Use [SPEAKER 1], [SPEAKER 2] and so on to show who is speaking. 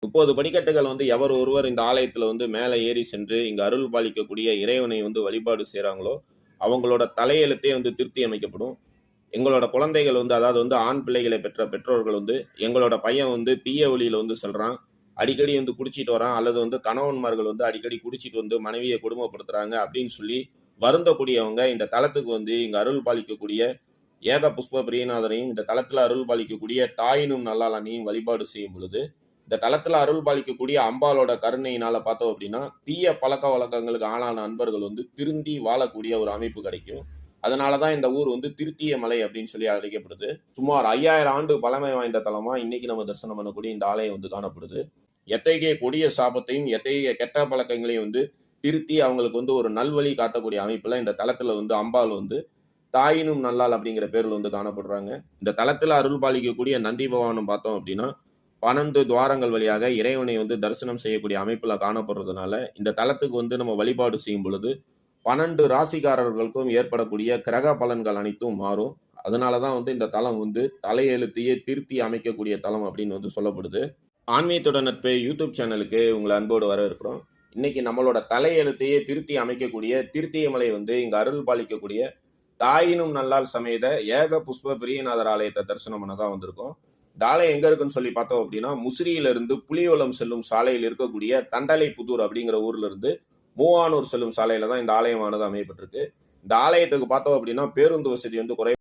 [SPEAKER 1] 30 படிக்கட்டுகள் எவர் ஒருவர் இந்த ஆலயத்துல மேல ஏறி சென்று இங்கு அருள் பாலிக்கக்கூடிய இறைவனை வழிபாடு செய்றாங்களோ, அவங்களோட தலையெழுத்தே திருத்தி அமைக்கப்படும். எங்களோட குழந்தைகள் அதாவது ஆண் பிள்ளைகளை பெற்ற பெற்றோர்கள் எங்களோட பையன் தீய வழியில செல்றான். அடிக்கடி குடிச்சிட்டு வரான். அல்லது கணவன்மார்கள் அடிக்கடி குடிச்சிட்டு மனைவிய கொடுமைப்படுத்துறாங்க அப்படின்னு சொல்லி வருந்தக்கூடியவங்க இந்த தலத்துக்கு இங்க அருள் பாலிக்கக்கூடிய ஏக புஷ்ப பிரியநாதரையும், இந்த தலத்துல அருள் பாலிக்கக்கூடிய தாயினும் நல்லாளனையும் வழிபாடு செய்யும் பொழுது, இந்த தலத்துல அருள் பாலிக்கக்கூடிய அம்பாளோட கருணையினால பார்த்தோம் அப்படின்னா, தீய பழக்க வழக்கங்களுக்கு ஆளான அன்பர்கள் திருந்தி வாழக்கூடிய ஒரு அமைப்பு கிடைக்கும். அதனால தான் இந்த ஊர் திருத்திய மலை அப்படின்னு சொல்லி அழைக்கப்படுது. சுமார் 5000 ஆண்டு பழமை வாய்ந்த தலமா இன்னைக்கு நம்ம தரிசனம் பண்ணக்கூடிய இந்த ஆலயம் காணப்படுது. எத்தகைய கொடிய சாபத்தையும், எத்தகைய கெட்ட பழக்கங்களையும் திருத்தி அவங்களுக்கு ஒரு நல்வழி காட்டக்கூடிய அமைப்புல இந்த தலத்துல அம்பாள் தாயினும் நல்லாள் அப்படிங்கிற பேர்ல காணப்படுறாங்க. இந்த தலத்துல அருள் பாலிக்கக்கூடிய நந்தி பகவானும் பார்த்தோம் அப்படின்னா, 12 துவாரங்கள் வழியாக இறைவனை தரிசனம் செய்யக்கூடிய அமைப்புல காணப்படுறதுனால, இந்த தலத்துக்கு நம்ம வழிபாடு செய்யும் பொழுது 12 ராசிக்காரர்களுக்கும் ஏற்படக்கூடிய கிரக பலன்கள் அனைத்தும் மாறும். அதனால தான் இந்த தலம் தலையெழுத்தையே திருத்தி அமைக்கக்கூடிய தலம் அப்படின்னு சொல்லப்படுது. ஆன்மீகத்தோட நட்பு யூடியூப் சேனலுக்கு உங்களை அன்போடு வரவேற்கிறோம். இன்னைக்கு நம்மளோட தலையெழுத்தையே திருத்தி அமைக்கக்கூடிய திருத்தியமலை இங்க அருள் பாலிக்கக்கூடிய தாயினும் நல்லாள் சமேத ஏக புஷ்ப பிரியநாதர் ஆலயத்தை தரிசனம் பண்ண தான் வந்திருக்கோம். இந்த ஆலயம் எங்க இருக்குன்னு சொல்லி பார்த்தோம் அப்படின்னா, முசிறியிலிருந்து புலியோலம் செல்லும் சாலையில் இருக்கக்கூடிய தண்டலை புதூர் அப்படிங்கிற ஊர்ல இருந்து மூவானூர் செல்லும் சாலையில தான் இந்த ஆலயமானது அமையப்பட்டிருக்கு. இந்த ஆலயத்துக்கு பார்த்தோம் அப்படின்னா பேருந்து வசதி குறைவா